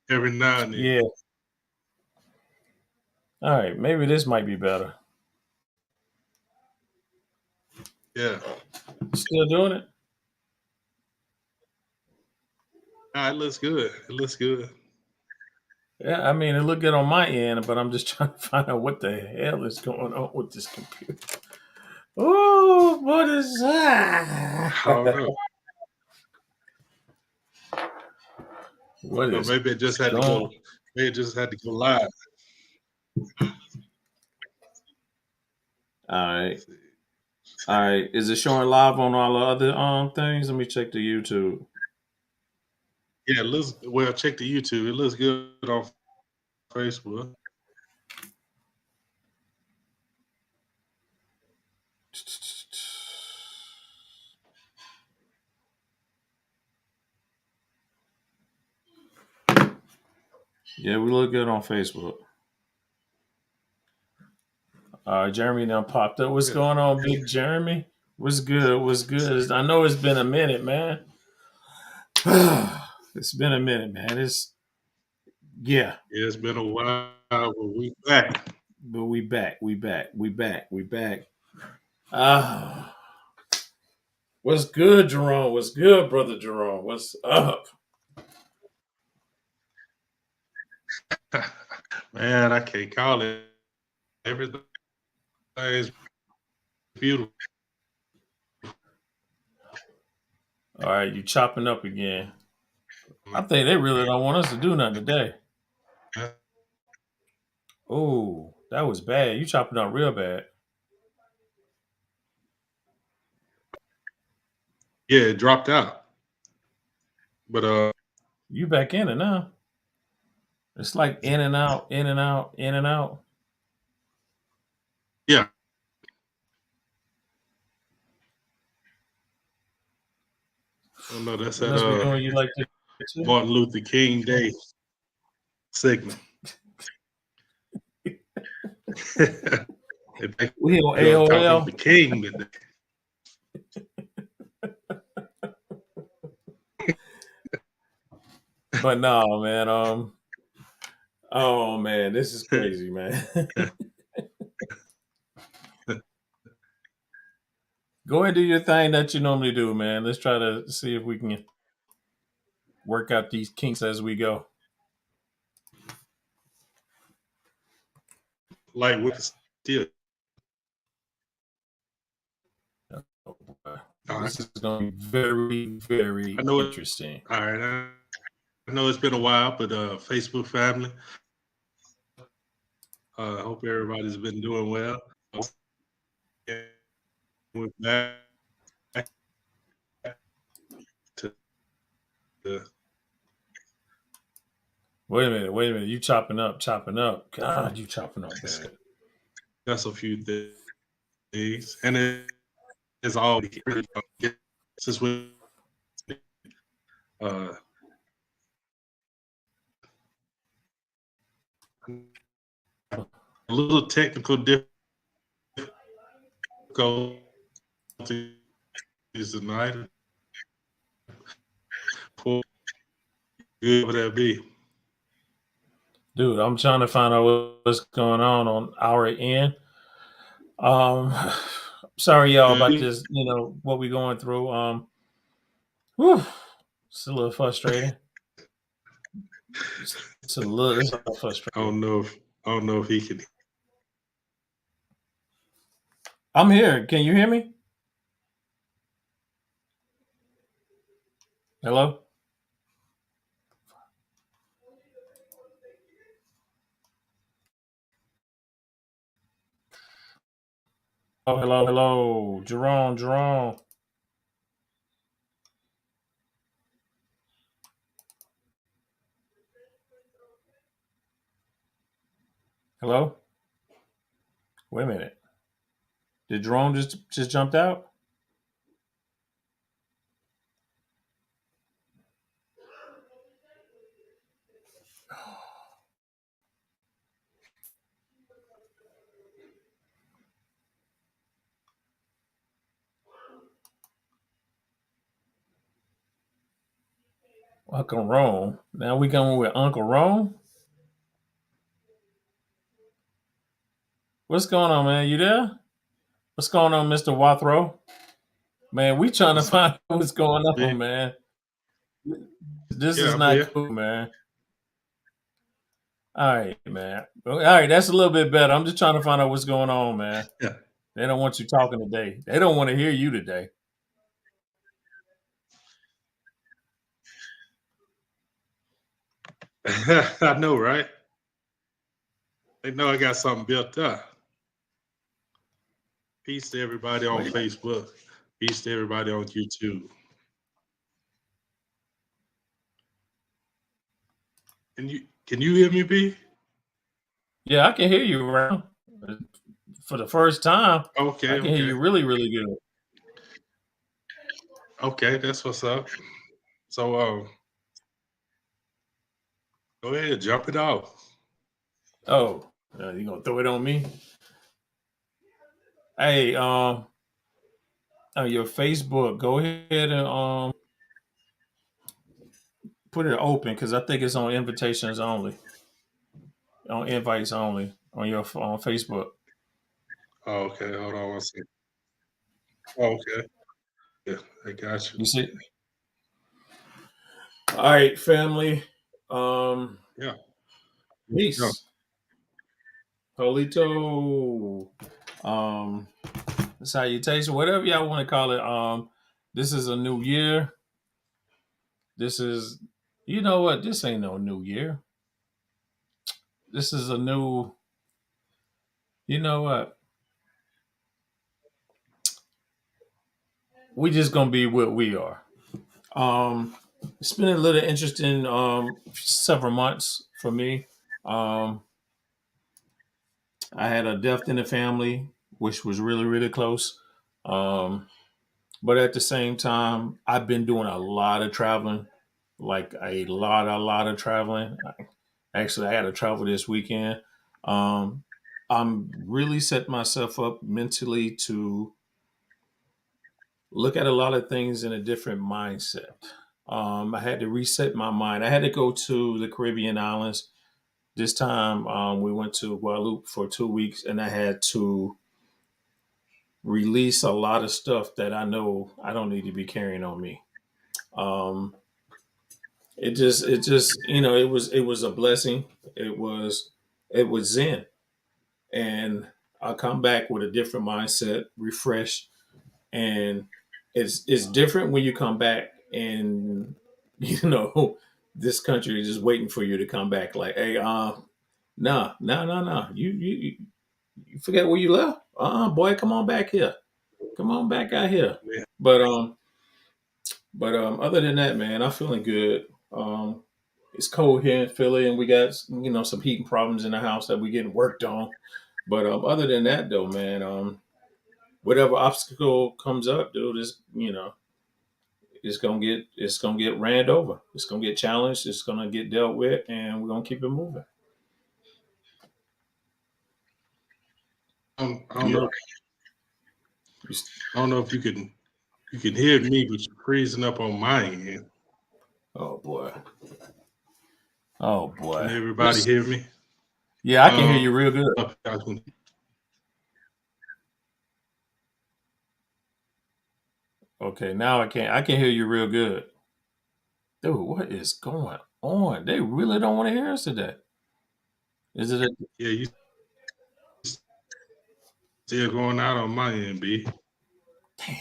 every now and then. Yeah. All right. Maybe this might be better. Yeah. Still doing it? It looks good. It looks good. Yeah. I mean, it looked good on my end, but I'm just trying to find out what the hell is going on with this computer. Oh, what is that? I don't know. What Or is maybe it just had to going? go. Maybe it just had to go live. All right. Let's see. All right. Is it showing live on all the other things? Let me check the YouTube. Yeah, it looks well. Check the YouTube. It looks good on Facebook. Yeah, we look good on Facebook. Jeremy now popped up. What's Yeah. going on, Big Jeremy? What's good? What's good? I know it's been a minute, man. It's been a minute, man. Yeah, Yeah, it's been a while, but we back. but we back. We back. We back. We back. Ah, what's good, Jerome? What's good, brother Jerome? What's up? Man, I can't call it. Everything is beautiful. All right, you chopping up again. I think they really don't want us to do nothing today. Oh, that was bad. You chopping up real bad. Yeah, it dropped out. But You back in it now. It's like in and out, in and out, in and out. yeah. I don't know. That's It at must be doing you like this too. Martin Luther King Day segment. We on You're talking AOL. to King today. But no, man. Oh man, this is crazy, man. Go ahead and do your thing that you normally do, man. Let's try to see if we can work out these kinks as we go. Like with still. All right. This is going to be very, I very know it. interesting. All right. I know it's been a while, but Facebook family. I hope everybody's been doing well. We're back to the. Wait a minute, wait a minute. You chopping up, chopping up. God, you chopping up bad. That's a few things, and it's all since we uh, a little technical difficulties tonight. Poor good would that be? Dude, I'm trying to find out what's going on our end. Um sorry y'all about this, what we going through. Whew, it's a little frustrating. It's a little I frustrating. don't know if he can. I'm here. Can you hear me? Hello? Oh, hello, hello. Jerome, Jerome. Hello? Wait a minute. Did Jerome just jumped out? Uncle Rome. Now we going with Uncle Rome. What's going on, man? You there? What's going on, Mr. Wathrow? Man, we trying to What's up, find out what's going on, B? man. This Yeah, is I'm not here. cool, man. All right, man. All right, that's a little bit better. I'm just trying to find out what's going on, man. Yeah. They don't want you talking today. They don't want to hear you today. I know, right? They know I got something built up. Peace to everybody on Wait. Facebook. Peace to everybody on YouTube. Can you hear me, B? Yeah, I can hear you around. For the first time, I Okay, can hear okay. you really, really good. Okay, that's what's up. So go ahead, jump it off. Oh, you gonna throw it on me? Hey, on your Facebook, go ahead and put it open because I think it's on invitations only, on invites only on your on Facebook. Oh, okay, hold on one second. Oh, okay. Yeah, I got you. You see? All right, family. Um, Yeah. Yeah. peace. Polito. Um, salutation, whatever y'all want to call it. This is a new year. This is, you know what? This ain't no new year. This is a new, you know what? We just gonna be what we are. It's been a little interesting several months for me. Um, I had a death in the family, which was really really close. Um, but at the same time, I've been doing a lot of traveling, like a lot of traveling. Actually, I had to travel this weekend. Um, I'm really set myself up mentally to look at a lot of things in a different mindset. I had to reset my mind. I had to go to the Caribbean islands. This time, we went to Guadeloupe for 2 weeks, and I had to release a lot of stuff that I know I don't need to be carrying on me. Um, it was a blessing. It was, it was Zen, and I come back with a different mindset, refreshed, and it's different when you come back and you know this country is just waiting for you to come back. Like, hey, no, you forget where you left. Boy, come on back here, come on back out here. Yeah. But other than that, man, I'm feeling good. It's cold here in Philly, and we got some heating problems in the house that we getting worked on. But other than that, though, man, whatever obstacle comes up, dude, is it's gonna get ran over. It's gonna get challenged. It's gonna get dealt with, and we're gonna keep it moving. I don't Yeah. know. I don't know if you can hear me, but you're freezing up on my end. Oh boy. Oh Can boy. everybody hear me? Yeah, I can hear you real good. Okay, now I can. I can hear you real good. Dude, what is going on? They really don't want to hear us today. Is it? Yeah, you still going out on my end, B. Damn.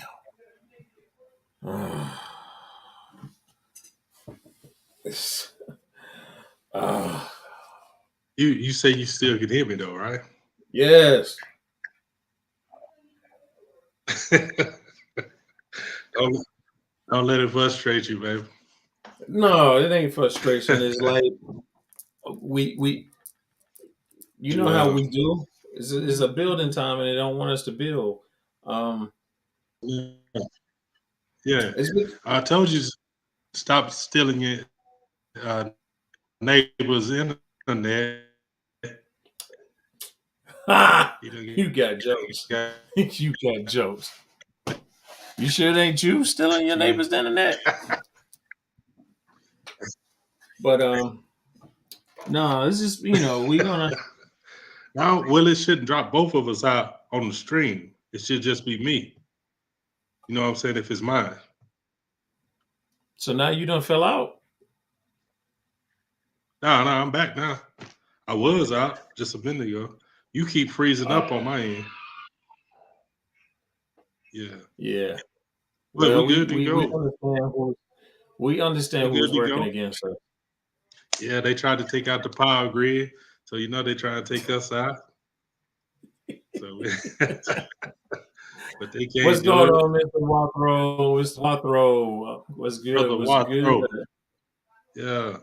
Uh, You say you still can hear me though, right? yes. don't, don't let it frustrate you, baby. No, it ain't frustration. It's like we you know how uh, we do. It's a building time, and they don't want us to build. Um, yeah, it's I told you stop stealing your uh, neighbor's internet. you got jokes. You got jokes. You sure it ain't you stealing your neighbor's internet? But no, it's just we're gonna. Now, well, it shouldn't drop both of us out on the stream. It should just be me. You know what I'm saying? If it's mine. So now you done fell out. No, I'm back now. I was out just a minute ago. You keep freezing up on my end. Yeah. Yeah. But Well, we we good to we we go. understand we We understand good who's to working go. against us. Yeah, they tried to take out the power grid. So you know they trying to take us out. So but they What's can't do going it. on, Mr. Wathrow? Mr. Wathrow, what's good? Brother What's good? Wathrow. Yeah, no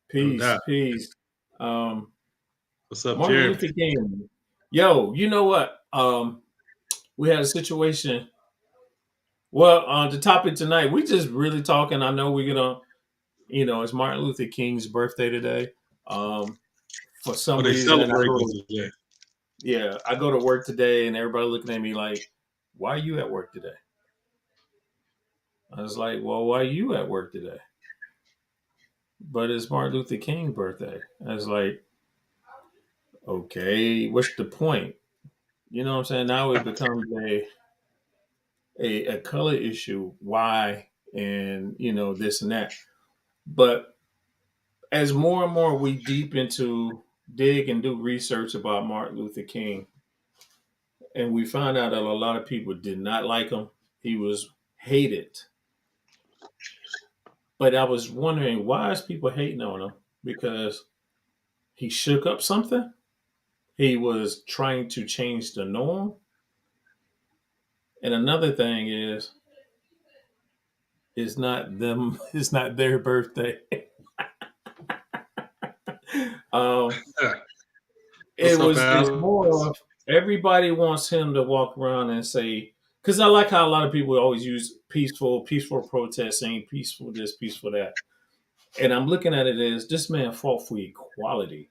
Peace, doubt. peace. Um, What's up, Martin Jeremy? Luther King. Yo, you know what? We had a situation. Well, on the topic tonight, we just really talking. I know we're gonna, it's Martin Luther King's birthday today. Um, for Oh, some they reason, celebrating today. I go to work today, and everybody looking at me like, "Why are you at work today?" I was like, "Well, why are you at work today?" But it's Martin Luther King's birthday. I was like, "Okay, what's the point?" You know what I'm saying? Now it becomes a color issue. Why? And this and that. But as more and more we deep into dig and do research about Martin Luther King, and we find out that a lot of people did not like him. He was hated. But I was wondering, why is people hating on him? Because he shook up something. He was trying to change the norm. And another thing is, it's not them. It's not their birthday. um, Yeah. What's up, it's more Alex? of everybody wants him to walk around and say, because I like how a lot of people always use peaceful protesting, peaceful this, peaceful that. And I'm looking at it as this man fought for equality.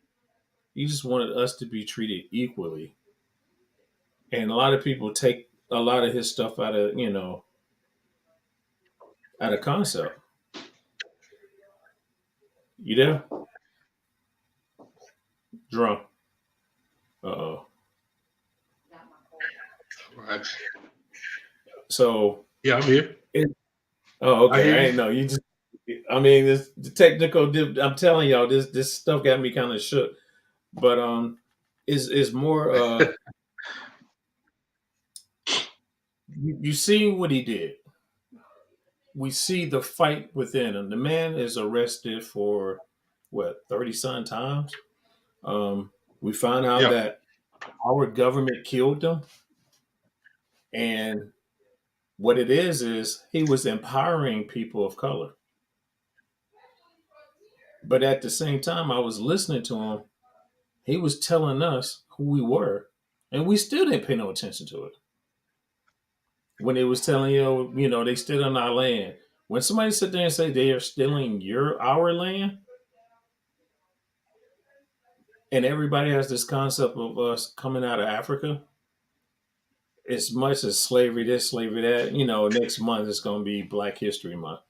He just wanted us to be treated equally. And a lot of people take a lot of his stuff out of concept. You there? Drunk. Uh-oh. Right. So Yeah, I'm here. it, oh, I okay. hear I you. didn't know. You just I mean this the technical I'm telling y'all, this stuff got me kind of shook. But is more you see what he did. We see the fight within him. The man is arrested for what, 30 some times. We find out Yeah. that our government killed him, and what it is he was empowering people of color. But at the same time, I was listening to him. He was telling us who we were, and we still didn't pay no attention to it. When it was telling they stood on our land. When somebody sit there and say they are stealing our land, and everybody has this concept of us coming out of Africa, as much as slavery this, slavery that, next month it's going to be Black History Month.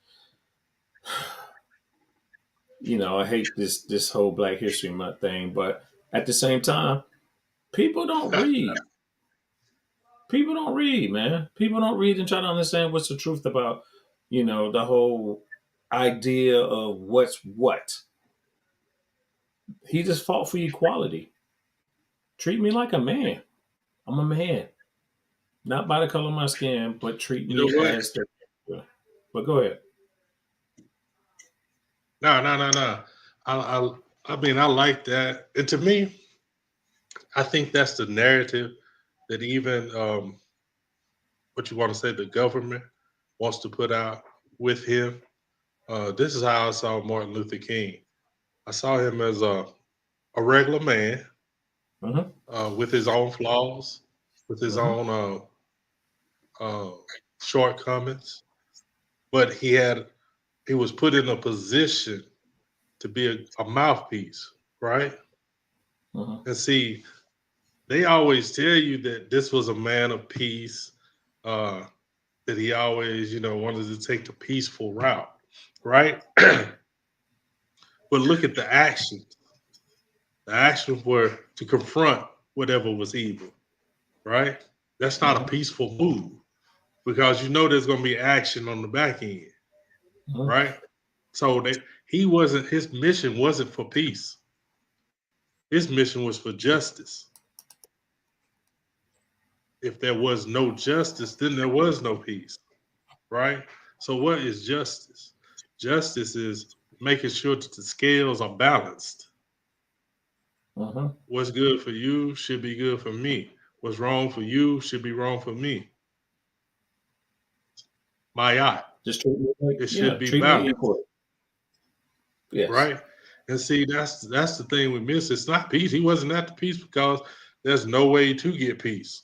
I hate this whole Black History Month thing, but at the same time, people don't read. People don't read, man. People don't read and try to understand what's the truth about, the whole idea of what's what. He just fought for equality. Treat me like a man. I'm a man, not by the color of my skin, but treat You know me what? as the. But go ahead. No. I mean, I like that. And to me, I think that's the narrative that even what you want to say, the government wants to put out with him. This is how I saw Martin Luther King. I saw him as a regular man Hmm. with his own flaws, with his Hmm. own shortcomings, but he was put in a position to be a mouthpiece, right? Hmm. And see, they always tell you that this was a man of peace, uh, that he always, wanted to take the peaceful route, right? But look at the actions. The actions were to confront whatever was evil, right? That's not a peaceful move because you know there's going to be action on the back end, right? So his mission wasn't for peace. His mission was for justice. If there was no justice, then there was no peace, right? So what is justice? Justice is making sure that the scales are balanced. What's good for you should be good for me. What's wrong for you should be wrong for me. Just treat me like, it should be treat me balanced, equal. Yes. right? And see, that's the thing we miss. It's not peace. He wasn't at the peace because there's no way to get peace.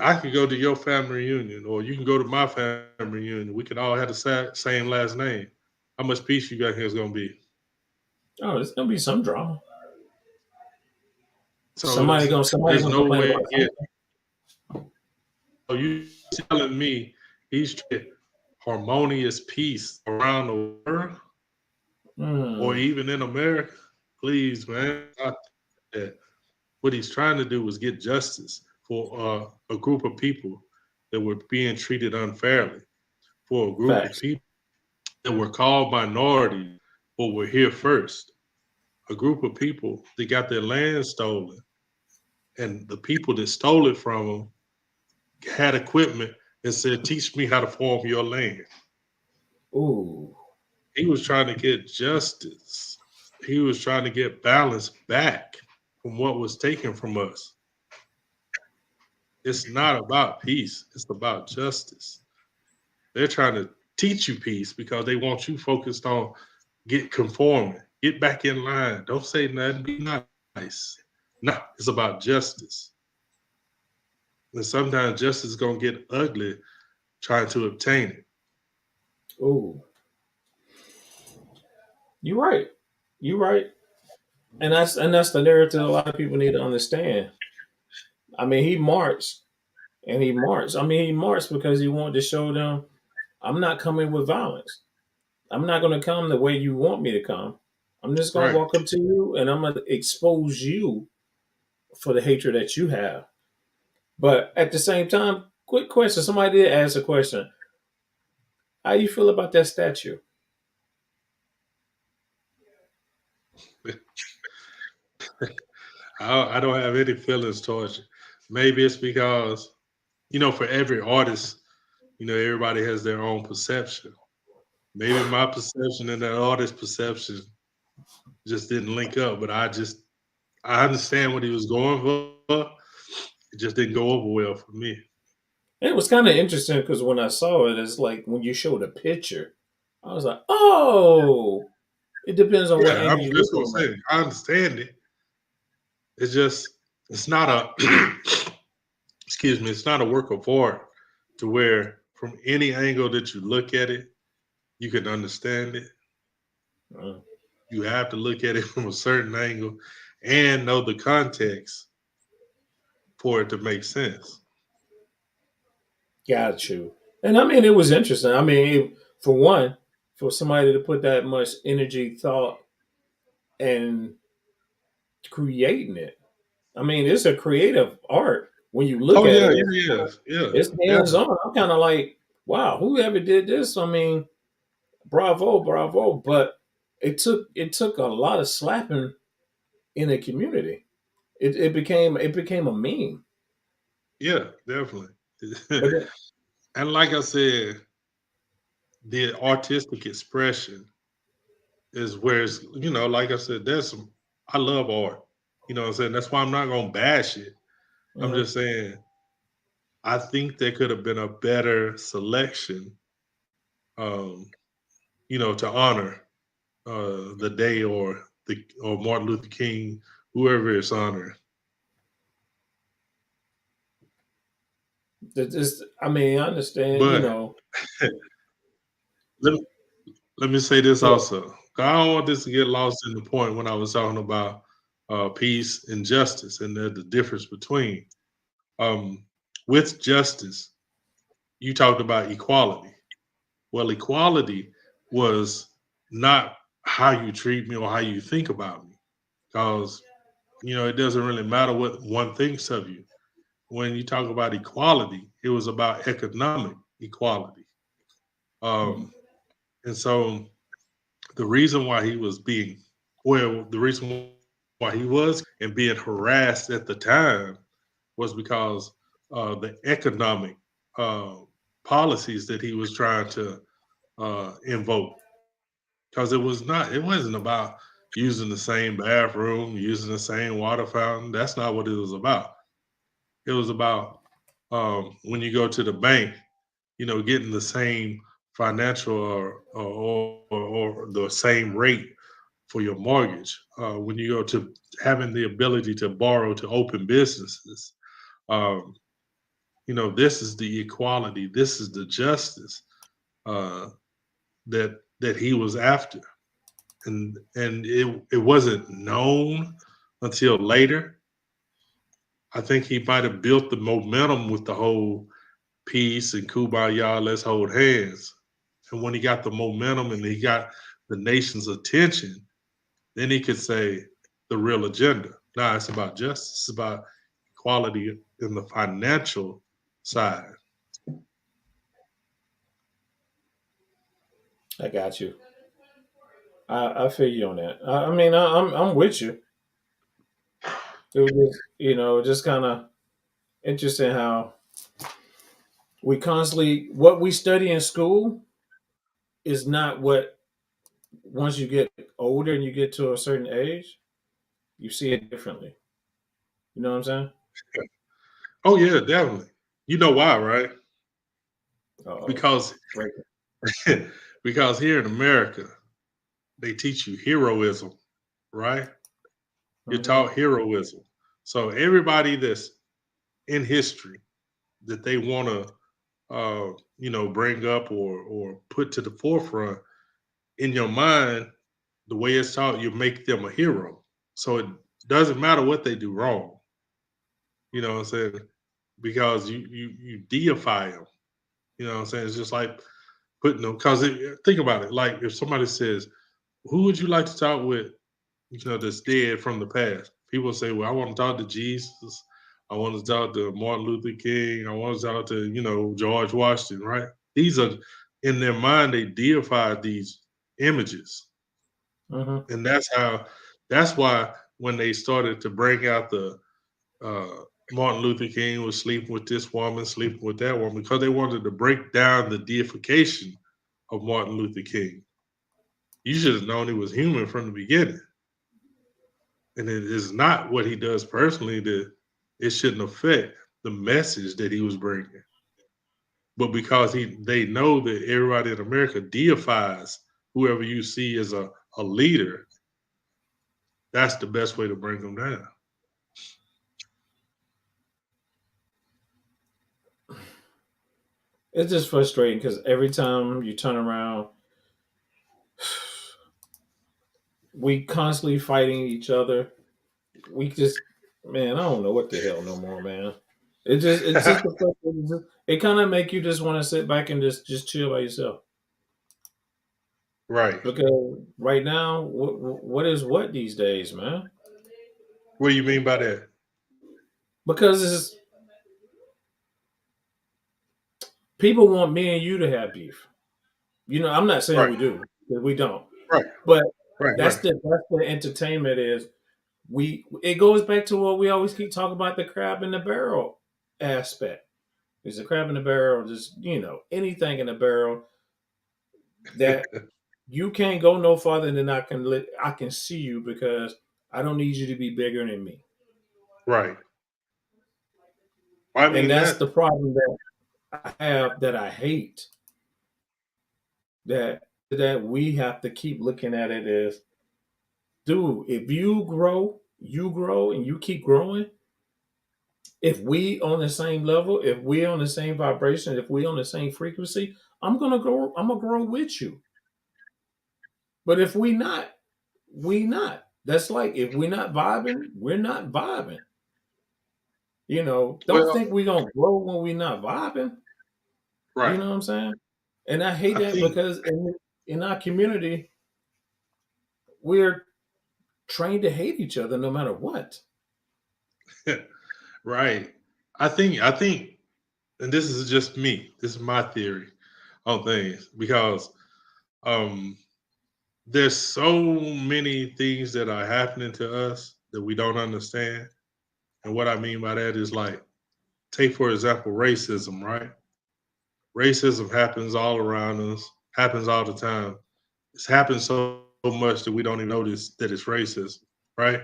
I could go to your family reunion, or you can go to my family reunion. We can all have the same last name. How much peace you got here is going to be? Oh, there's gonna be some drama. So somebody gonna there's no complain way. about something. So you telling me he's harmonious peace around the world, or even in America? Please, man. What he's trying to do is get justice for a group of people that were being treated unfairly, for a group of people that were called minorities but were here first, a group of people that got their land stolen, and the people that stole it from them had equipment and said, "Teach me how to farm your land." Ooh. He was trying to get justice. He was trying to get balance back from what was taken from us. It's not about peace. It's about justice. They're trying to teach you peace because they want you focused on conforming, get back in line. Don't say nothing, be nice. No, it's about justice. And sometimes justice is going to get ugly trying to obtain it. Ooh. You're right. You're right. And that's the narrative a lot of people need to understand. I mean, he marched and he marched. I mean, he marched because he wanted to show them, I'm not coming with violence. I'm not going to come the way you want me to come. I'm just going to walk up to you and I'm going to expose you for the hatred that you have. But at the same time, quick question. Somebody did ask a question. How you feel about that statue? I don't have any feelings towards it. Maybe it's because, for every artist, everybody has their own perception. Maybe my perception and that artist's perception just didn't link up, but I understand what he was going for. It just didn't go over well for me. It was kind of interesting because when I saw it, it's like when you showed a picture, I was like, oh, it depends on what angle you look at. I understand it. It's not a, excuse me, it's not a work of art to where from any angle that you look at it, you can understand it. You have to look at it from a certain angle and know the context for it to make sense. Got you. And I mean, it was interesting. I mean, for one, for somebody to put that much energy, thought, and creating it. I mean, it's a creative art when you look at it. It's hands on. I'm kind of like, wow, whoever did this? I mean, bravo, bravo. But it took a lot of slapping in the community. It became a meme. Yeah, definitely. And like I said, the artistic expression is where it's, like I said, I love art. You know what I'm saying? That's why I'm not going to bash it. I'm just saying, I think there could have been a better selection, to honor the day or Martin Luther King, whoever is honored. I mean, I understand, but, let me say this also. I don't want this to get lost in the point when I was talking about peace and justice and the difference between. With justice, you talked about equality. Well, equality was not how you treat me or how you think about me. Because, it doesn't really matter what one thinks of you. When you talk about equality, it was about economic equality. Mhm. Um, and so the reason why he was being, well, the reason why he was and being harassed at the time was because the economic uh, policies that he was trying to invoke. Because it wasn't about using the same bathroom, using the same water fountain. That's not what it was about. It was about when you go to the bank, getting the same financial or the same rate for your mortgage. When you go to having the ability to borrow to open businesses, um, this is the equality, this is the justice uh, that he was after, and it wasn't known until later. I think he might have built the momentum with the whole peace and kumbaya, let's hold hands. And when he got the momentum and he got the nation's attention, then he could say the real agenda. Now it's about justice, it's about equality in the financial side. I got you. I feel you on that. I mean, I'm with you. It was just, just kind of interesting how we constantly what we study in school is not what once you get older and you get to a certain age, you see it differently. You know what I'm saying? Oh yeah, definitely. You know why, right? Oh, Because break because here in America, they teach you heroism, right? You're it. taught heroism. So everybody that's in history that they want to bring up or put to the forefront in your mind, the way it's taught, you make them a hero. So it doesn't matter what they do wrong. You know what I'm saying? Because you deify them. You know what I'm saying? It's just like putting them. Because think about it. Like if somebody says, "Who would you like to talk with?" That's dead from the past. People say, "Well, I want to talk to Jesus. I want to talk to Martin Luther King. I want to talk to George Washington." Right? These are in their mind. They deify these images, Hmm. and That's why when they started to bring out the Martin Luther King was sleeping with this woman, sleeping with that woman, because they wanted to break down the deification of Martin Luther King. You should have known he was human from the beginning. And it is not what he does personally that it shouldn't affect the message that he was bringing. But because they know that everybody in America deifies whoever you see as a leader, that's the best way to bring them down. It's just frustrating because every time you turn around, we constantly fighting each other. We just, man, I don't know what the hell no more, man. It's just the it kind of make you just want to sit back and just chill by yourself. Right. Because right now, what is what these days, man? What do you mean by that? Because it's people want me and you to have beef. I'm not saying Right. we do, 'cause we don't. Right. But Right. that's Right. the entertainment is it goes back to what we always keep talking about the crab in the barrel aspect. Is a crab in the barrel just anything in the barrel that you can't go no farther than I can see you because I don't need you to be bigger than me. Right. I And mean that's that. the problem that I have that I hate that we have to keep looking at it as, dude, if you grow and you keep growing, if we on the same level, if we on the same vibration, if we on the same frequency, I'm gonna grow with you. But if we not, we not. That's like if we're not vibing, we're not vibing. Don't Well, think we gonna grow when we not vibing. You right. know what I'm saying? And I hate I that think because in our community, we're trained to hate each other no matter what. Right. I think, and this is just me. This is my theory on things because um there's so many things that are happening to us that we don't understand. And what I mean by that is like, take for example, racism, right? Racism happens all around us, happens all the time. It's happened so much that we don't even notice that it's racism, right?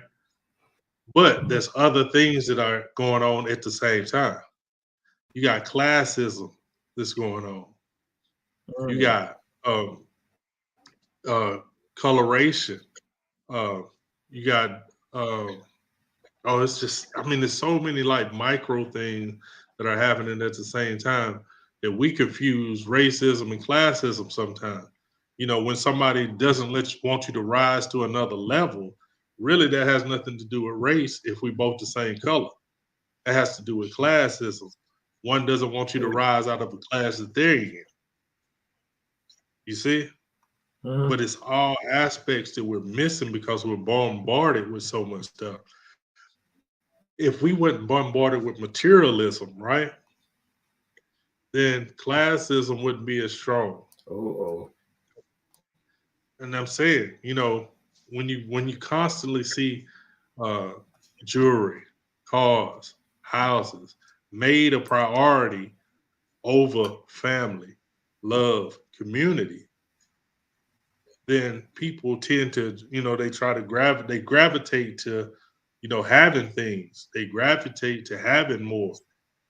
But Mhm. there's other things that are going on at the same time. You got classism that's going on. You Mm. got uh, coloration. Uh, you got oh, it's just I mean, there's so many like micro things that are happening at the same time that we confuse racism and classism sometimes. You know, when somebody doesn't want you to rise to another level, really that has nothing to do with race if we both the same color. It has to do with classism. One doesn't want you to rise out of the class that they're in. You see? Mhm. But it's all aspects that we're missing because we're bombarded with so much stuff. If we weren't bombarded with materialism, right, then classism wouldn't be as strong. Oh, And I'm saying, you know, when you constantly see uh, jewelry, cars, houses made a priority over family, love, community, then people tend to, you know, they try to they gravitate to, you know, having things. They gravitate to having more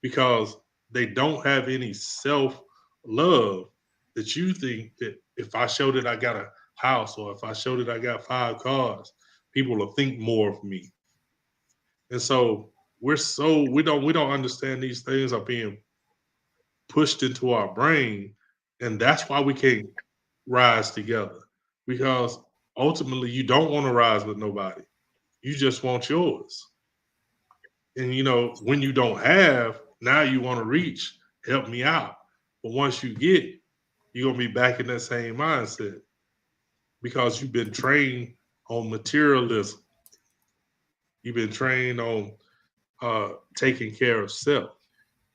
because they don't have any self love that you think that if I show that I got a house or if I show that I got 5 cars, people will think more of me. And so we don't understand these things are being pushed into our brain, and that's why we can't rise together because ultimately you don't want to rise with nobody. You just want yours. And you know, when you don't have, now you want to reach, help me out. But once you get, you're gonna be back in that same mindset because you've been trained on materialism. You've been trained on taking care of self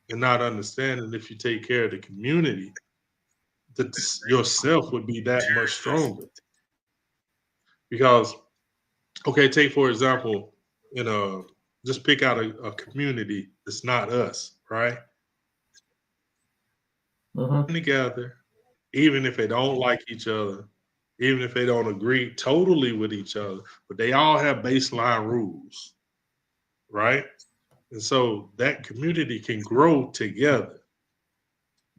and not understanding if you take care of the community, that yourself would be that much stronger. Because okay, take for example, in a just pick out a community that's not us, right? oh. Together, even if they don't like each other, even if they don't agree totally with each other, but they all have baseline rules, right? And so that community can grow together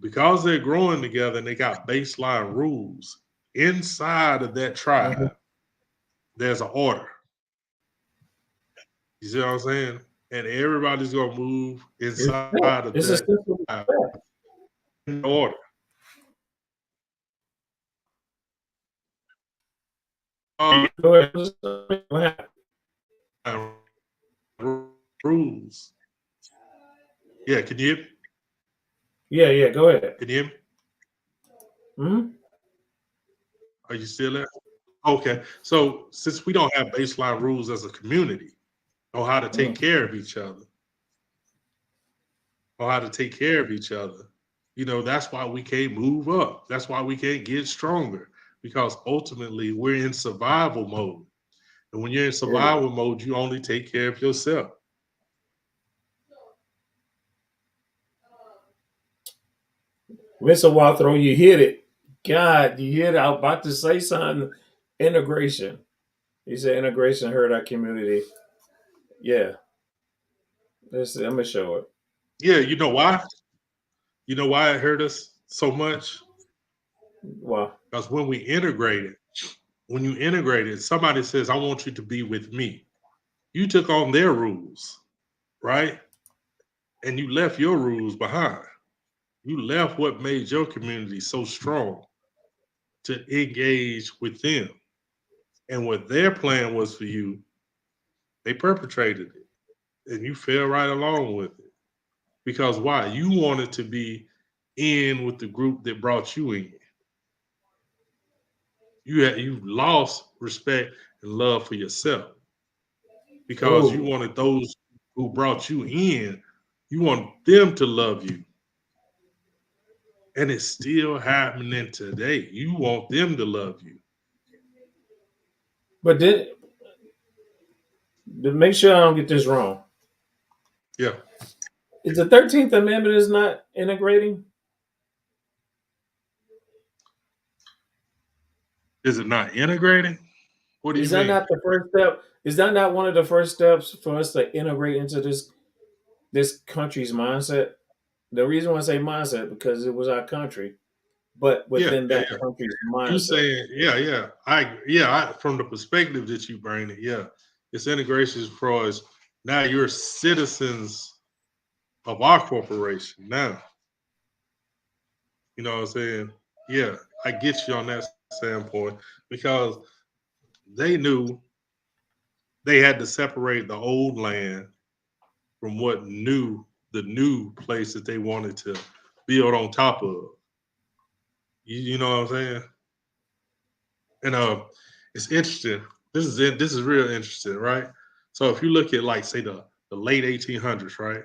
because they're growing together and they got baseline rules. Inside of that Mhm. tribe, there's an order. You see what I'm saying? And everybody's gonna move inside Respect. of It's a that simple respect. order. Go ahead. Go ahead. Rules. Yeah, can you hear me? Yeah, go ahead. Can you hear me? Hmm. Are you still there? Okay. So since we don't have baseline rules as a community on how to take care of each other, on how to take care of each other, you know, that's why we can't move up. That's why we can't get stronger because ultimately we're in survival mode. And when you're in Yeah. survival mode, you only take care of yourself. Mr. Walthrow, you hit it. God, you hit it. I was about to say something. Integration. He said integration hurt our community. Yeah. Let's see. I'm gonna show it. Yeah, you know why? You know why it hurt us so much? Wow. Because when you integrate it, somebody says, I want you to be with me. You took on their rules, right? And you left your rules behind. You left what made your community so strong to engage with them. And what their plan was for you, they perpetrated it. And you fell right along with it. Because why? You wanted to be in with the group that brought you in. you lost respect and love for yourself because you Oh, wanted those who brought you in, you want them to love you. And it's still happening today. You want them to love you. but then to make sure I don't get this wrong, Yeah. is the 13th Amendment is not integrating? Is it not integrating? What do you Is that mean? not the first step? Is that not one of the first steps for us to integrate into this country's mindset? The reason why I say mindset because it was our country, but Yeah, within yeah, that yeah. country's You mindset. saying, from the perspective that you bring it, yeah. It's integration as far as now you're citizens of our corporation now. You know what I'm saying? Yeah, I get you on that standpoint because they knew they had to separate the old land from the new place that they wanted to build on top of. You know what I'm saying? And it's interesting. This is it. This is real interesting, right? So if you look at like say the late 1800s, right?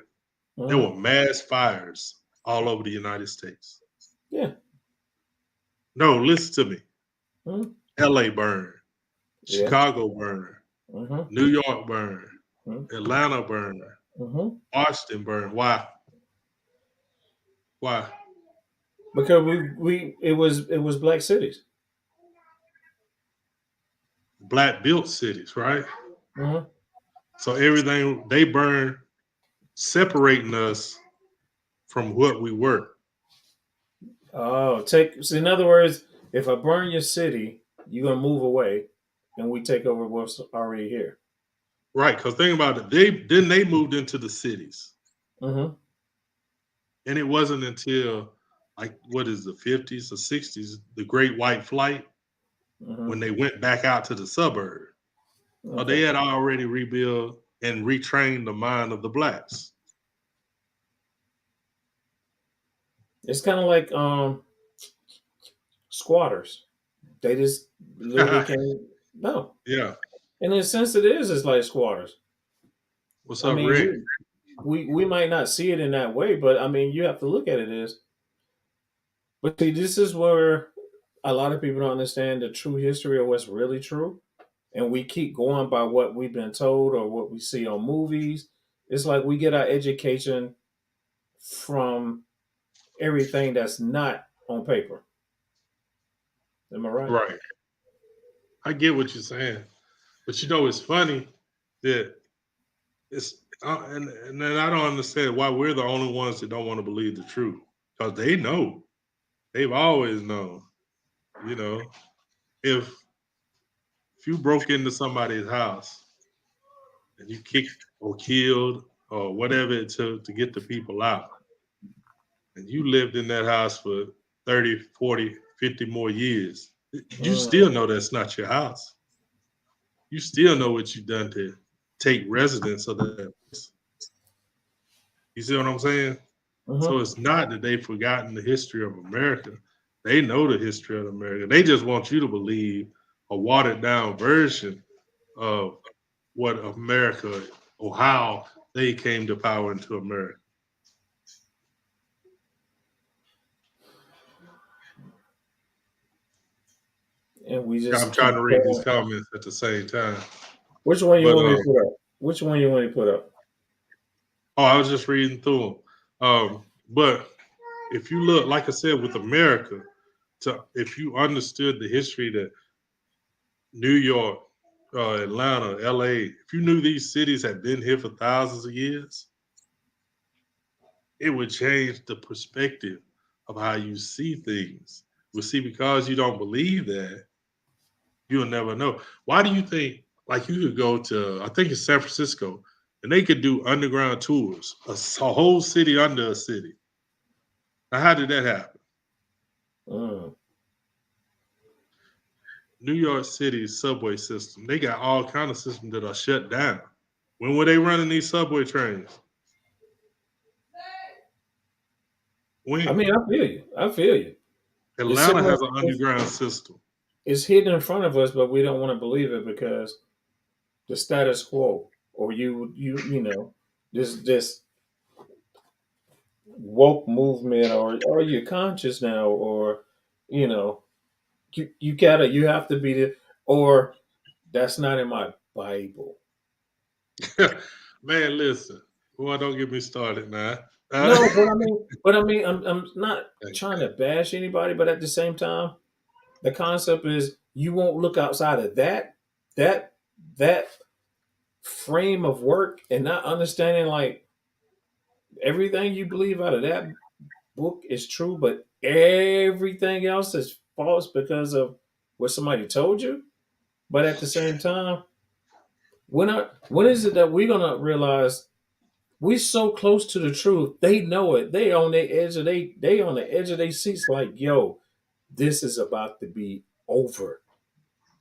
There Mhm. were mass fires all over the United States. Yeah. No, listen to me. Mhm. L.A. burned, Yeah. Chicago burned, Mhm. New York burned, Mhm. Atlanta burned, Mhm. Washington burned. Why? Why? Because we it was black cities. Black built cities, right? Mhm. So everything they burned, separating us from what we were. Oh, so in other words, if I burn your city, you're gonna move away, and we take over what's already here. Right, because think about it. They moved into the cities. Mm-hmm. And it wasn't until like what is the 50s or 60s, the Great White Flight, when Mm-hmm. they went back out to the suburb. They Okay. had already rebuilt and retrained the mind of the blacks. It's kind of like squatters. They just literally came. No, Yeah. in a sense, it is. It's like squatters. What's I up, mean, Rick? we might not see it in that way, but I mean, you have to look at it as. But see, this is where a lot of people don't understand the true history of what's really true, and we keep going by what we've been told or what we see on movies. It's like we get our education from everything that's not on paper. Am I right? Right. I get what you're saying. But you know, it's funny that and then I don't understand why we're the only ones that don't want to believe the truth. Because they know. They've always known. You know, if if you broke into somebody's house and you kicked or killed or whatever it took to get the people out, and you lived in that house for 30, 40, 50 more years, you still Mm-hmm. know that's not your house. You still know what you've done to take residence of that place. You see what I'm saying? So it's not that they've forgotten the history of America. They know the history of America. They just want you to believe a watered down version of what America or how they came to power into America. And we I'm just trying keep to read these going. comments at the same time. Which one you But want me to put up? Which one you want me to put up? I was just reading through them. But if you look, like I said, with America, if you understood the history that New York, Atlanta, LA, if you knew these cities had been here for thousands of years, it would change the perspective of how you see things. Well, see, because you don't believe that, you'll never know. Why do you think, like, you could go to, I think it's San Francisco, and they could do underground tours, a whole city under a city. Now, how did that happen? Mm. New York City's subway system, they got all kind of systems that are shut down. When were they running these subway trains? I When? mean, I feel you. I feel you. It's Atlanta similar. has an underground system. it's hidden in front of us, but we don't want to believe it because the status quo, or you know, this woke movement, or you're conscious now, or you know, you have to be the, or that's not in my Bible. Man, listen. Boy, don't get me started now. No, but I mean, I'm not trying to bash anybody, but at the same time, the concept is you won't look outside of that that frame of work and not understanding like everything you believe out of that book is true, but everything else is false because of what somebody told you. But at the same time, when is it that we're gonna realize we're so close to the truth? They know it. They on the edge of they on the edge of their seats. Like, yo, this is about to be over.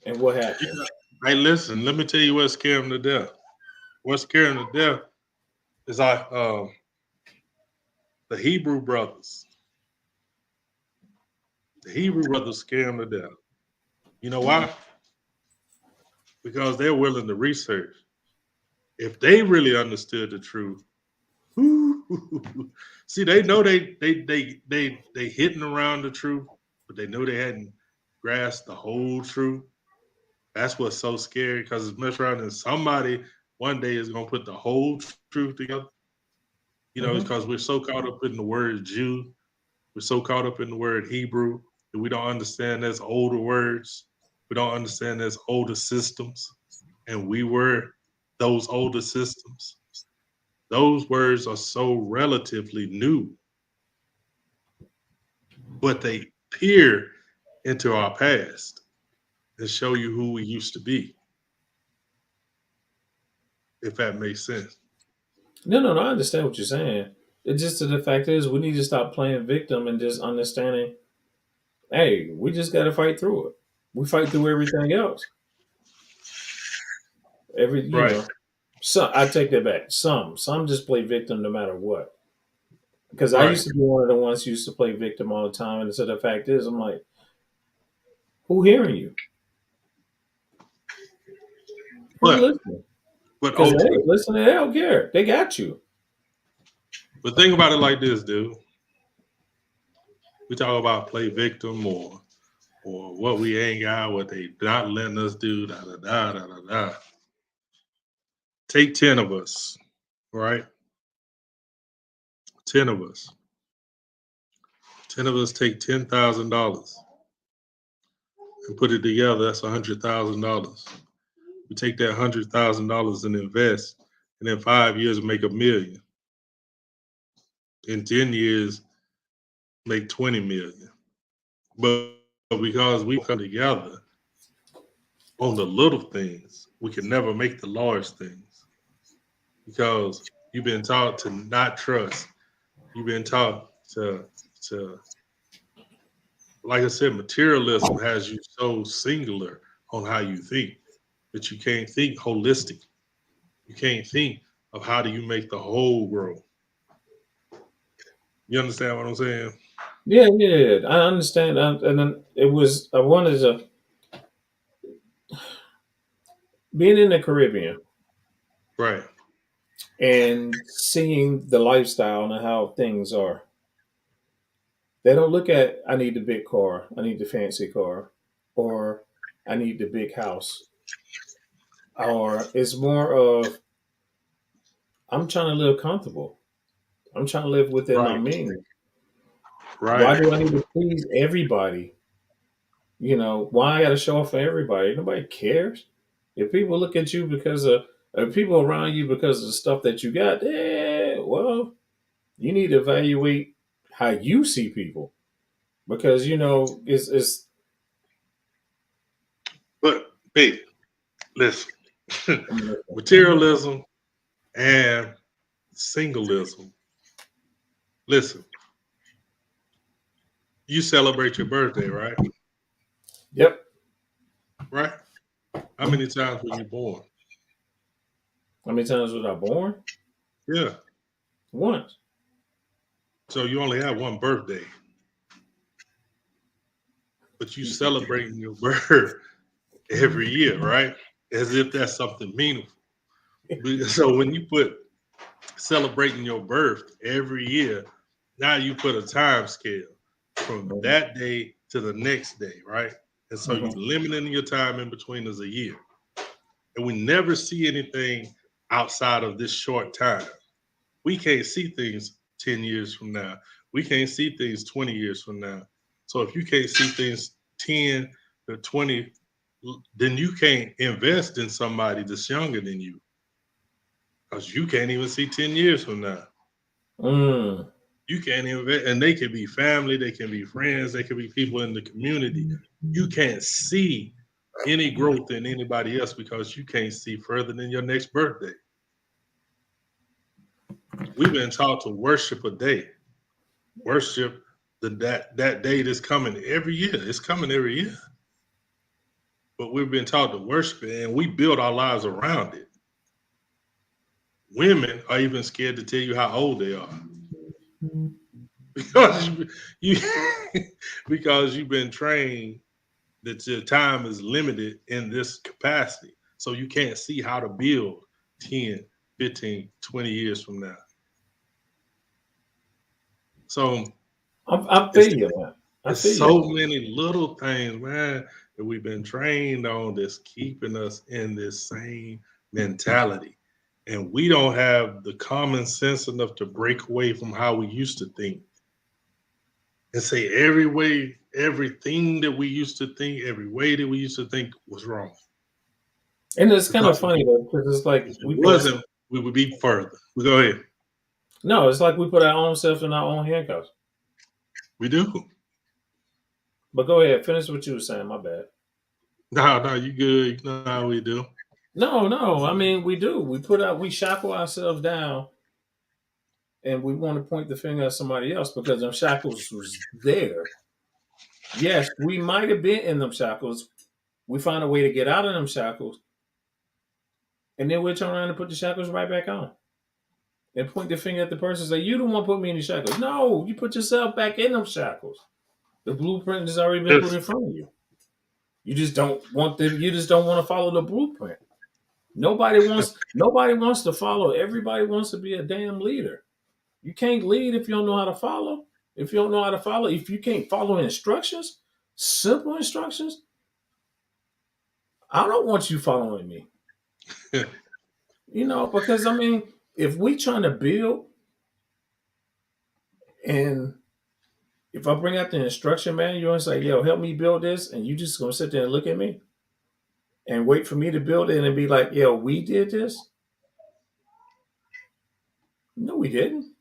And what happened? Hey, listen, let me tell you what scared him to death. What scared him to death is the Hebrew brothers. The Hebrew brothers scared him to death. You know why? Because they're willing to research. If they really understood the truth, see, they know they hitting around the truth, but they know they hadn't grasped the whole truth. That's what's so scary because it's messed around and somebody one day is gonna put the whole truth together. You know, Hmm. because we're so caught up in the word Jew, we're so caught up in the word Hebrew that we don't understand there's older words. We don't understand there's older systems, and we were those older systems. Those words are so relatively new, but they peer into our past and show you who we used to be, if that makes sense. No, I understand what you're saying. It's just that the fact is we need to stop playing victim and just understanding, hey, we just gotta fight through it. We fight through everything else. Right. Some I take that back. Some just play victim no matter what. Because I Right. used to be one of the ones who used to play victim all the time, and so the fact is, I'm like, who hearing you? Who But listening? but Because they ultimately, ain't listening. They don't care. They got you. but think about it like this, dude. We talk about play victim or what we ain't got, what they not letting us do, da da da da da da. Take 10 of us, right? 10 of us. 10 of us take $10,000 and put it together. That's $100,000. We take that $100,000 and invest, and in 5 years make $1 million. In 10 years, make 20 million. But because we come together on the little things, we can never make the large things because you've been taught to not trust. You've been taught to like I said, materialism has you so singular on how you think that you can't think holistic. You can't think of how do you make the whole grow. You understand what I'm saying? Yeah, yeah. I understand. And then it was I wanted to being in the Caribbean Right. and seeing the lifestyle and how things are. They don't look at I need the big car, I need the fancy car, or I need the big house. Or it's more of I'm trying to live comfortable. I'm trying to live within my Right. means. Why Right. do I need to please everybody? Why I got to show up for everybody? Nobody cares. If people look at you because of, if people around you because of the stuff that you got, well, you need to evaluate how you see people because it's But hey, listen. Materialism and singleism. Listen, you celebrate your birthday, right? yep. Right? How many times were you born? How many times was I born? Yeah. Once. So you only have one birthday. but you celebrating your birth every year, right? As if that's something meaningful. So when you put celebrating your birth every year, now you put a time scale from that day to the next day, right? And so you limiting your time in between as a year. And we never see anything outside of this short time. We can't see things 10 years from now. We can't see things 20 years from now. So if you can't see things 10 to 20, then you can't invest in somebody that's younger than you. Because you can't even see 10 years from now. You can't invest, and they can be family, they can be friends, they can be people in the community. You can't see any growth in anybody else because you can't see further than your next birthday. We've been taught to worship a day, worship that day that's coming every year. It's coming every year. But we've been taught to worship it, and we build our lives around it. Women are even scared to tell you how old they are. Because you because you've been trained that your time is limited in this capacity. So you can't see how to build 10, 15, 20 years from now. So I feel you, man. There's so many little things, man, that we've been trained on that's keeping us in this same mentality. And we don't have the common sense enough to break away from how we used to think and say everything that we used to think, every way that we used to think was wrong. And it's kind of funny though, because it's like if it we would be further. We go ahead. No, it's like we put our own self in our own handcuffs. We do. But go ahead, finish what you were saying. My bad. No, you good. You know how we do. No. I mean, we do. We shackle ourselves down, and we want to point the finger at somebody else because them shackles was there. Yes, we might have been in them shackles. We find a way to get out of them shackles, and then we'll turn around and put the shackles right back on, and point the finger at the person and say, "You don't want to put me in the shackles." No, you put yourself back in them shackles. The blueprint has already been put in front of you. You just don't want to follow the blueprint. Nobody wants to follow. Everybody wants to be a damn leader. You can't lead if you don't know how to follow. If you can't follow instructions, simple instructions, I don't want you following me. Because I mean, if we trying to build, and if I bring out the instruction manual and say, "Yo, help me build this," and you just gonna sit there and look at me and wait for me to build it and be like, "Yo, we did this." No, we didn't.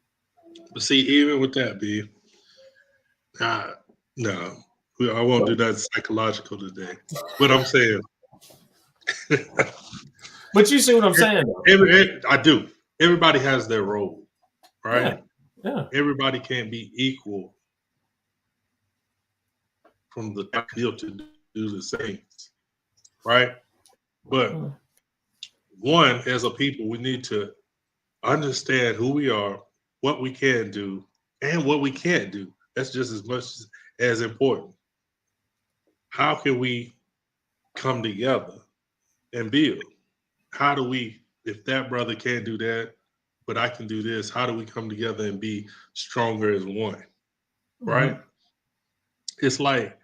But see, even with that, B, no, I won't do that psychological today. But I'm saying. But you see what I'm saying, though. I do. Everybody has their role, right? Yeah. Everybody can't be equal from the deal to do the same, right? But one, as a people, we need to understand who we are, what we can do, and what we can't do. That's just as much as important. How can we come together and build? How do we, if that brother can't do that, but I can do this, how do we come together and be stronger as one? Right? It's like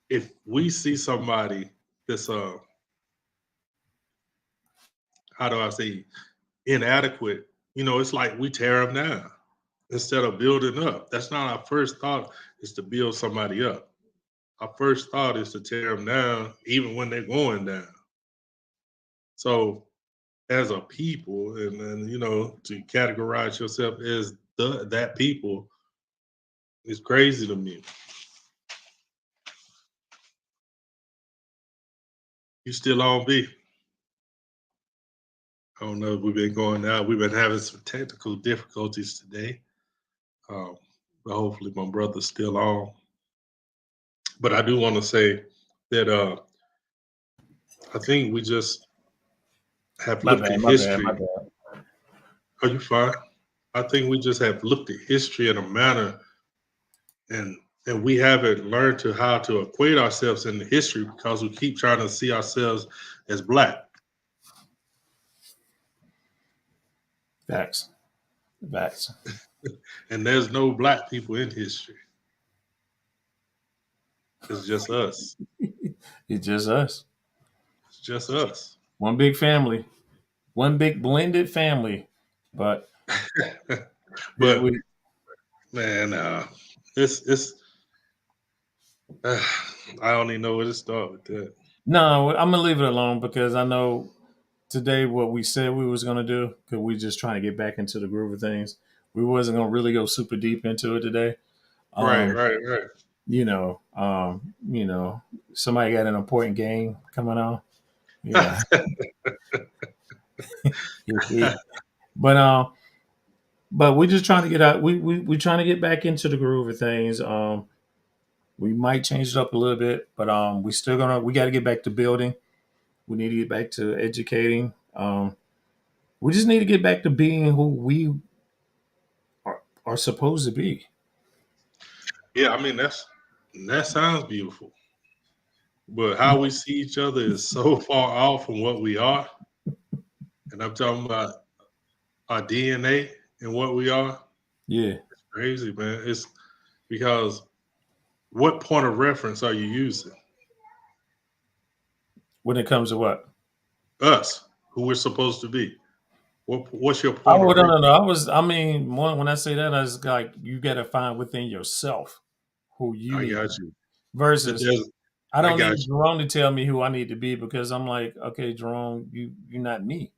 if we see somebody that's how do I say, inadequate, it's like we tear them down instead of building up. That's not our first thought, is to build somebody up. Our first thought is to tear them down even when they're going down. So as a people, and to categorize yourself as that people is crazy to me. You still on, B? I don't know if we've been going out. We've been having some technical difficulties today. But hopefully my brother's still on. But I do want to say that I think we just have looked at history. Are you fine? I think we just have looked at history in a manner and and we haven't learned to how to equate ourselves in the history because we keep trying to see ourselves as black. Facts. Facts. And there's no black people in history. It's just us. It's just us. It's just us. One big family. One big blended family. But But we man, it's I don't even know where to start with that. no, I'm gonna leave it alone because I know today what we said we was gonna do, because we just trying to get back into the groove of things. We wasn't gonna really go super deep into it today. Right, Um, right, right. you know, somebody got an important game coming on, you know. but but we're just trying to get out. We trying to get back into the groove of things. We might change it up a little bit, but we got to get back to building. We need to get back to educating. We just need to get back to being who we are supposed to be. Yeah, I mean that sounds beautiful. But how we see each other is so far off from what we are. And I'm talking about our DNA and what we are. Yeah. It's crazy, man. It's because what point of reference are you using? When it comes to what? Us, who we're supposed to be. What's your point Oh, of no, reference? no, no. I mean, when I say that, I was like, you got to find within yourself who you I need got to you. be. Versus, There's, I I don't got need you. Jerome to tell me who I need to be, because I'm like, okay, Jerome, you're not me.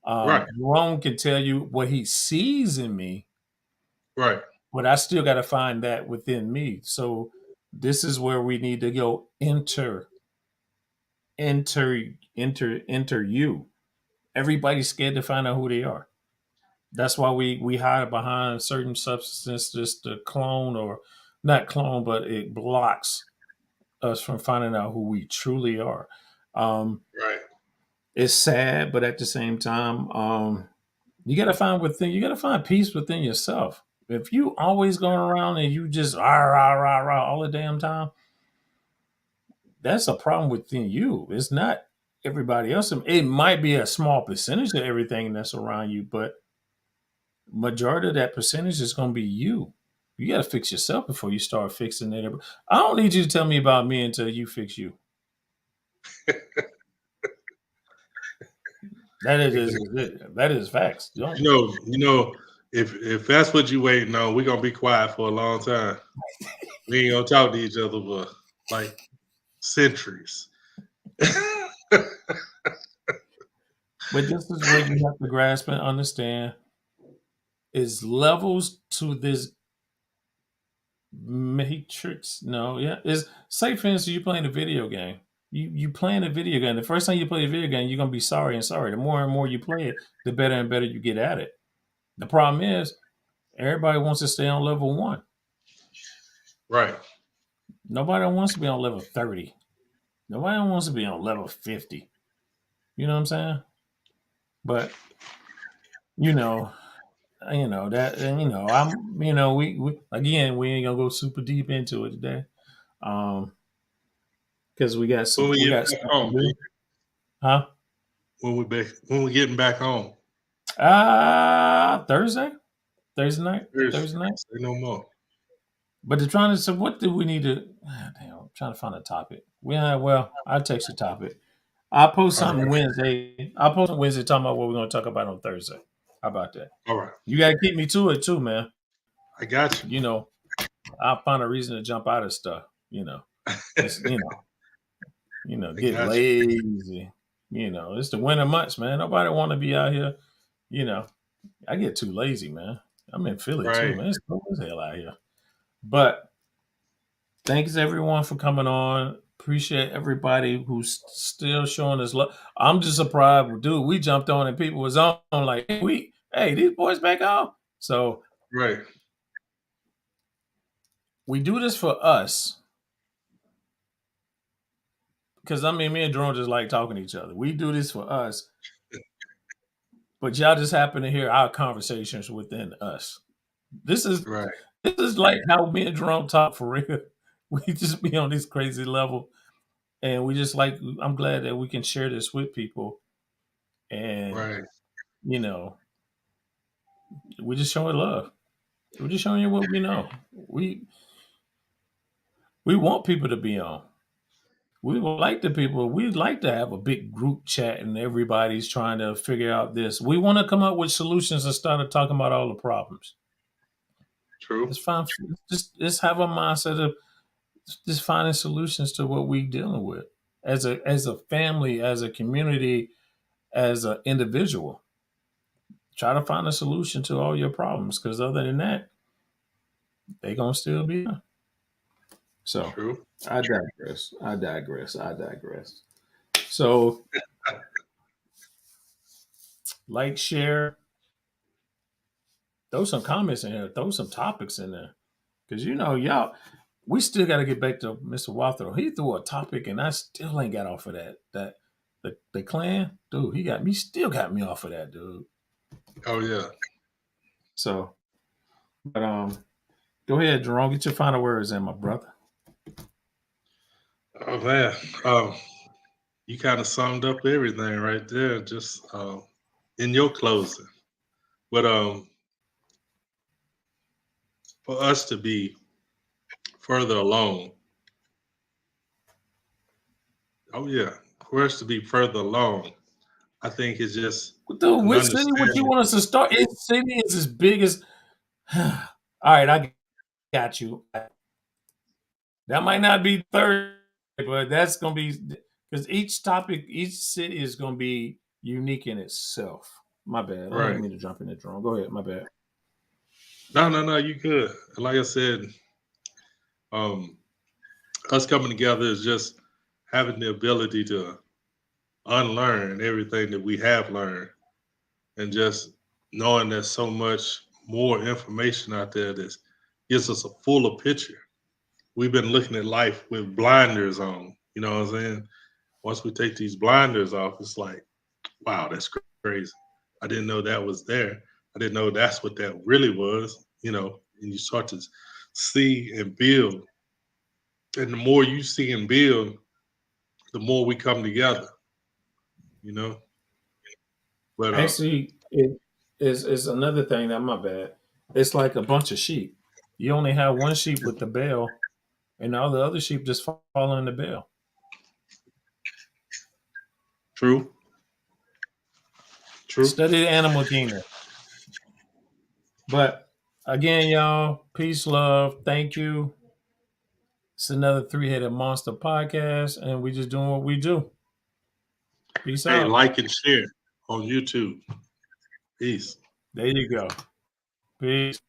Right, Jerome can tell you what he sees in me, right, but I still got to find that within me. So this is where we need to go enter you. Everybody's scared to find out who they are. That's why we hide behind certain substances just to clone, or not clone, but it blocks us from finding out who we truly are. Um, right. it's sad, but at the same time, you got to find peace within yourself. If you always going around and you just rah rah rah rah all the damn time, that's a problem within you. It's not everybody else. It might be a small percentage of everything that's around you, but majority of that percentage is going to be you. You got to fix yourself before you start fixing it. I don't need you to tell me about me until you fix you. That is facts. Don't. If that's what you waiting on, we're gonna be quiet for a long time. We ain't gonna talk to each other for like centuries. But this is where you have to grasp and understand is levels to this matrix. No, yeah, is say for instance you playing a video game. You playing a video game. The first time you play a video game, you're gonna be sorry and sorry. The more and more you play it, the better and better you get at it. The problem is everybody wants to stay on level 1. Right. Nobody wants to be on level 30. Nobody wants to be on level 50. You know what I'm saying? But you know, that, and we again, we ain't gonna go super deep into it today, um, because When we we get got back stuff to home, do, huh? when we getting back home, Thursday, Thursday night. say no more. But they're trying to say, what do we need to? Damn, I'm trying to find a topic. Well, I'll text a topic. I'll post All something right, Wednesday. I'll post on Wednesday talking about what we're going to talk about on Thursday. How about that? all right. You got to keep me to it too, man. I got You know, I'll find a reason to jump out of stuff. you. Just I get got you. lazy. It's the winter months, man. Nobody want to be out here. You know, I get too lazy, man. I'm in Philly too, Right. man. It's cold as hell out here. But thanks everyone for coming on. Appreciate everybody who's still showing us love. I'm just surprised, dude. We jumped on and people was on like, hey, these boys back on. So Right. we do this for us because me and Jerome just like talking to each other. We do this for us, but y'all just happen to hear our conversations within us. This is Right. like how me and Jerome talk for real. We just be on this crazy level, and we just like. I'm glad that we can share this with people, and Right. you know, we're just showing love. We're just showing you what we know. We want people to be on. We would like the people. We'd like to have a big group chat and everybody's trying to figure out this. We want to come up with solutions instead of talking about all the problems. True. It's fine. Just have a mindset of just finding solutions to what we dealing with as a family, as a community, as an individual. Try to find a solution to all your problems, because other than that, they gonna still be there. So True. I digress. I digress. I digress. So like, share, throw some comments in here, throw some topics in there. Because y'all, we still got to get back to Mr. Walther. He threw a topic, and I still ain't got off of that. The Klan, dude, still got me off of that, dude. Oh yeah. So, but go ahead, Jerome, get your final words in, my brother. Oh man. You kind of summed up everything right there, just in your closing. But for us to be further along, oh yeah, for us to be further along, I think it's just Dude, an which city would you understanding. want us to start? Each city is as big as. All right, I got you. That might not be third, but that's gonna be, because each city is gonna be unique in itself. My bad. I didn't Right. mean to jump in that drone. Go ahead. My bad. No, you good. Like I said, um, us coming together is just having the ability to unlearn everything that we have learned, and just knowing there's so much more information out there that gives us a fuller picture. We've been looking at life with blinders on. You know what I'm saying? Once we take these blinders off, it's like, wow, that's crazy. I didn't know that was there. I didn't know that's what that really was. And you start to see and build. And the more you see and build, the more we come together, you know? But Actually, it is another thing that, my bad. It's like a bunch of sheep. You only have one sheep with the bell, and all the other sheep just follow in the bell. true, true. Study the animal kingdom. But again, y'all, peace, love, thank you. It's another Three-Headed Monster podcast, and we just doing what we do. Peace Hey, out. like and share on YouTube. Peace. There you go. Peace.